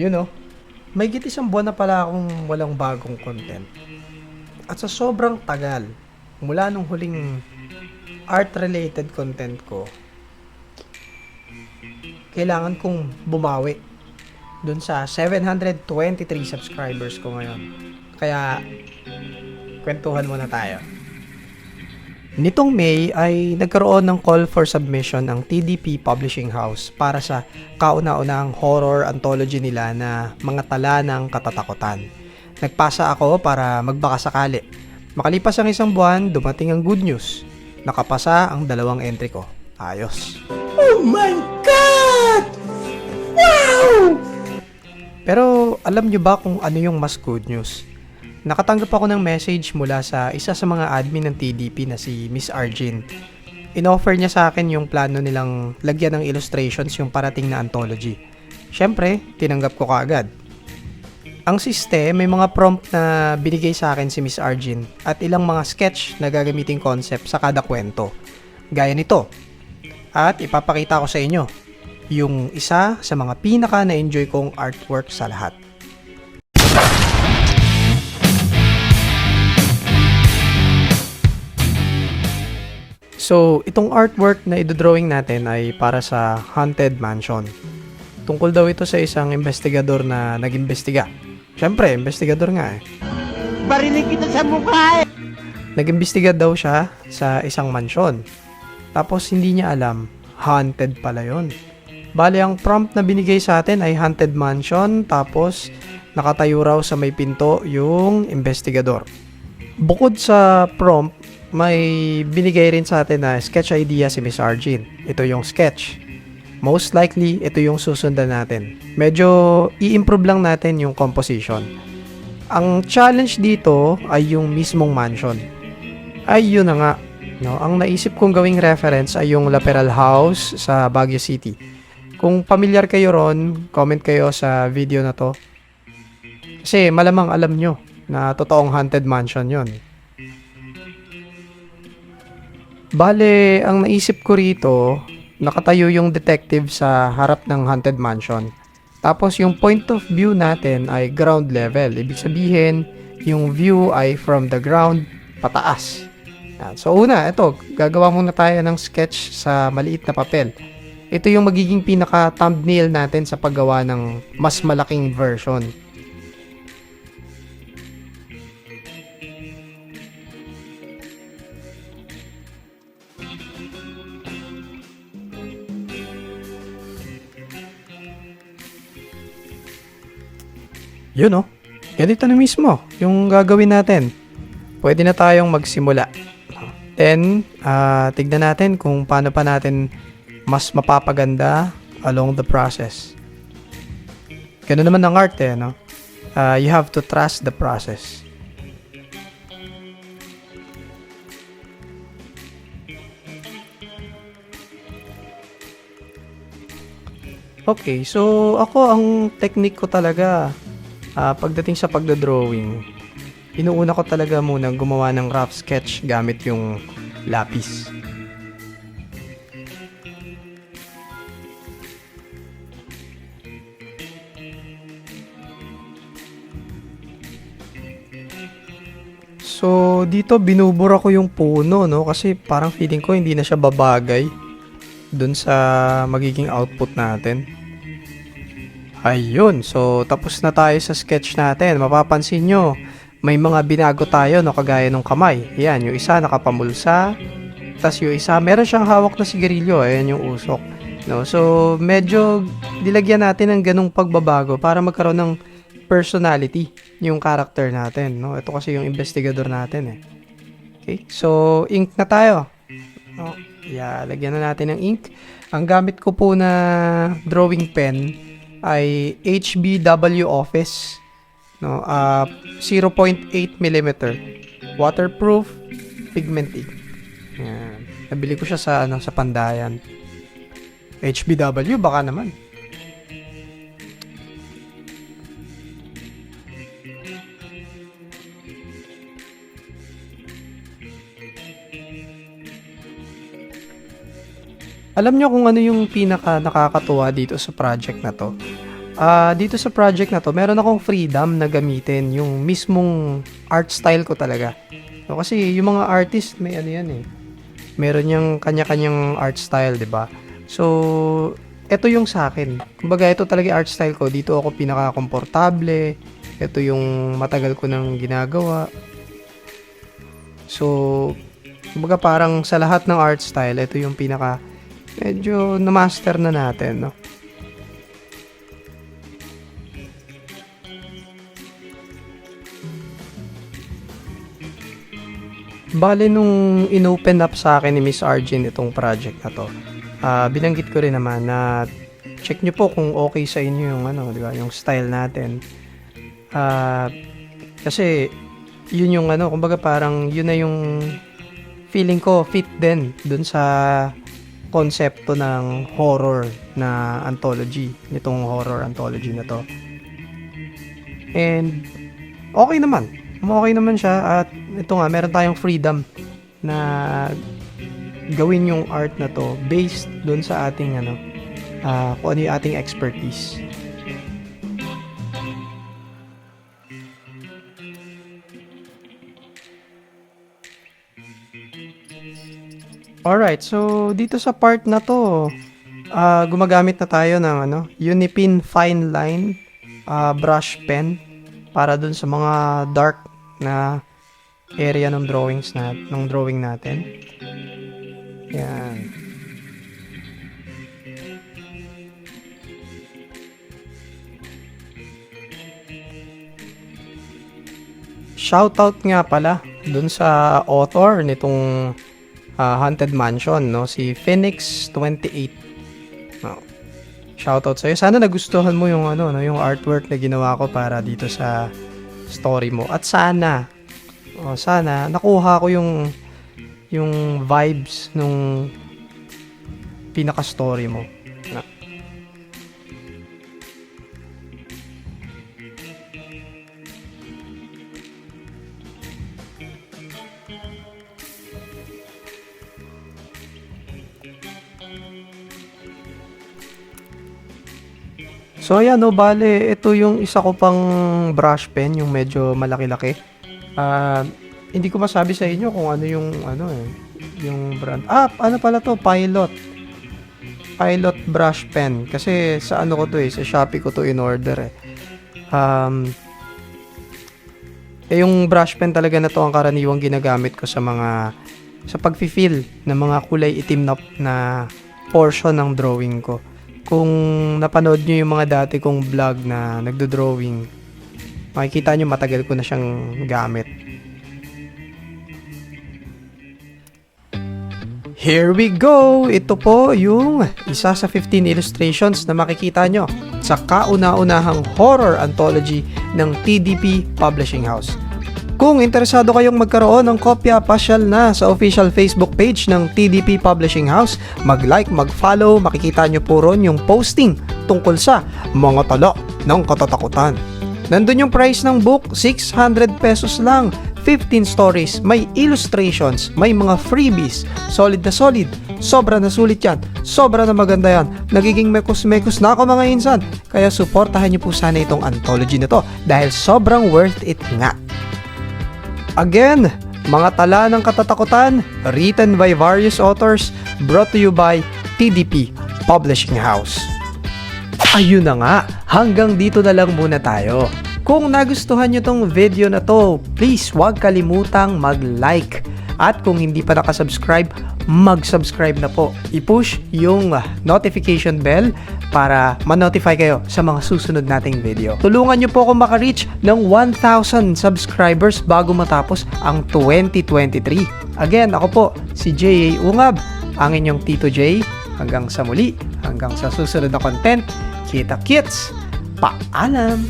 You know, may isang buwan na pala akong walang bagong content. At sa sobrang tagal, mula nung huling art-related content ko, kailangan kong bumawi dun sa 723 subscribers ko ngayon. Kaya, kwentuhan muna tayo. Nitong May ay nagkaroon ng call for submission ang TDP Publishing House para sa kauna-unahang horror anthology nila na Mga Tala ng Katatakutan. Nagpasa ako para magbakasakali. Makalipas ang isang buwan, dumating ang good news. Nakapasa ang 2 entry ko. Ayos. Oh my God! Wow! Pero alam nyo ba kung ano yung mas good news? Nakatanggap ako ng message mula sa isa sa mga admin ng TDP na si Miss Arjin. Inoffer niya sa akin yung plano nilang lagyan ng illustrations yung parating na anthology. Siyempre, tinanggap ko kaagad. Ang system, may mga prompt na binigay sa akin si Miss Arjin at ilang mga sketch na gagamiting concept sa kada kwento. Gaya nito. At ipapakita ko sa inyo yung isa sa mga pinaka na-enjoy kong artwork sa lahat. So, itong artwork na idodrawing natin ay para sa Haunted Mansion. Tungkol daw ito sa isang investigador na nag-imbestiga. Siyempre, investigador nga eh. Barinig kita sa mukha eh! Nag-imbestiga daw siya sa isang mansyon. Tapos hindi niya alam, haunted pala yon. Bale, ang prompt na binigay sa atin ay Haunted Mansion, tapos nakatayo raw sa may pinto yung investigador. Bukod sa prompt, may binigay rin sa atin na sketch idea si Miss Arjin. Ito yung sketch. Most likely, ito yung susundan natin. Medyo i-improve lang natin yung composition. Ang challenge dito ay yung mismong mansion. Ay, yun na nga. No? Ang naisip kong gawing reference ay yung Laperal House sa Baguio City. Kung familiar kayo ron, comment kayo sa video na to. Kasi malamang alam nyo na totoong haunted mansion yon. Bale, ang naisip ko rito, nakatayo yung detective sa harap ng haunted mansion. Tapos yung point of view natin ay ground level. Ibig sabihin, yung view ay from the ground pataas. Yan. So una, ito, gagawa muna tayo ng sketch sa maliit na papel. Ito yung magiging pinaka-thumbnail natin sa paggawa ng mas malaking version. Yun oh, ganito na mismo yung gagawin natin. Pwede na tayong magsimula. Then, tignan natin kung paano pa natin mas mapapaganda along the process. Ganun naman ang art eh, no? You have to trust the process. Okay, so ako ang technique ko talaga pagdating sa pagdodrawing, inuuna ko talaga muna gumawa ng rough sketch gamit yung lapis. So, dito binubura ko yung puno, no? Kasi parang feeling ko hindi na siya babagay dun sa magiging output natin. Ayun, so tapos na tayo sa sketch natin. Mapapansin nyo, may mga binago tayo no, kagaya ng kamay. Ayan, yung isa nakapamulsa, tas yung isa meron siyang hawak na sigarilyo. Ayan yung usok. No? So, medyo dilagyan natin ng ganung pagbabago para magkaroon ng personality yung character natin. No? Ito kasi yung investigador natin eh. Okay, so ink na tayo. No? Yeah, lagyan na natin ng ink. Ang gamit ko po na drawing pen ay HBW Office, no, 0.8 mm waterproof pigment ink. Yan. Nabili ko siya sa sa Pandayan. HBW baka naman. Alam nyo kung ano yung pinaka nakakatuwa dito sa project na to? dito sa project na to, meron akong freedom na gamitin yung mismong art style ko talaga. So, kasi yung mga artist, may ano yan eh. Meron yung kanya-kanyang art style, 'di ba? So, ito yung sa akin. Kumbaga, ito talaga yung art style ko. Dito ako pinaka-komportable. Ito yung matagal ko nang ginagawa. So, kumbaga parang sa lahat ng art style, ito yung pinaka medyo na-master na natin, no? Bale, nung inopen up sa akin ni Miss Arjun itong project na to, binanggit ko rin naman na check nyo po kung okay sa inyo yung ano, di ba, yung style natin. Kasi yun yung ano, kumbaga parang yun na yung feeling ko fit din dun sa konsepto ng horror na anthology, nitong horror anthology na to. And okay naman siya, at ito nga, meron tayong freedom na gawin yung art na to based dun sa ating ano, kung ano yung ating expertise. Alright, so dito sa part na to, gumagamit na tayo ng ano, Unipin Fine Line brush pen para dun sa mga dark na area ng drawing natin. Yan. Shoutout nga pala dun sa author nitong Haunted Mansion, no, si Phoenix28. No. Shoutout sa'yo. Sana nagustuhan mo yung ano, no, yung artwork na ginawa ko para dito sa story mo. At sana nakuha ko yung vibes nung pinaka-story mo. Na. So ayan, no, bale, ito yung isa ko pang brush pen, yung medyo malaki-laki. Hindi ko masabi sa inyo kung ano yung yung brand. Ano pala to? Pilot brush pen. Kasi sa ano ko to sa Shopee ko to in order eh. Yung brush pen talaga na to ang karaniwang ginagamit ko sa pag-fill ng mga kulay itim na portion ng drawing ko. Kung napanood nyo yung mga dati kong vlog na nagdo-drawing, makikita nyo matagal ko na siyang gamit. Here we go! Ito po yung isa sa 15 illustrations na makikita nyo sa kauna-unahang horror anthology ng TDP Publishing House. Kung interesado kayong magkaroon ng kopya, pasyal na sa official Facebook page ng TDP Publishing House. Mag-like, mag-follow, makikita nyo po ron yung posting tungkol sa mga tala ng katatakutan. Nandun yung price ng book, 600 pesos lang. 15 stories, may illustrations, may mga freebies. Solid na solid, sobra na sulit yan, sobra na maganda yan. Nagiging mekos-mekos na ako mga insan. Kaya suportahan nyo po sana itong anthology na to dahil sobrang worth it nga. Again, mga tala ng katatakutan, written by various authors, brought to you by TDP Publishing House. Ayun na nga, hanggang dito na lang muna tayo. Kung nagustuhan nyo tong video na to, please huwag kalimutang mag-like. At kung hindi pa nakasubscribe, mag-subscribe na po. I-push yung notification bell para ma-notify kayo sa mga susunod nating video. Tulungan nyo po akong maka-reach ng 1,000 subscribers bago matapos ang 2023. Again, ako po, si J.A. Ungab, ang inyong Tito J. Hanggang sa muli, hanggang sa susunod na content. Kita-kits! Paalam!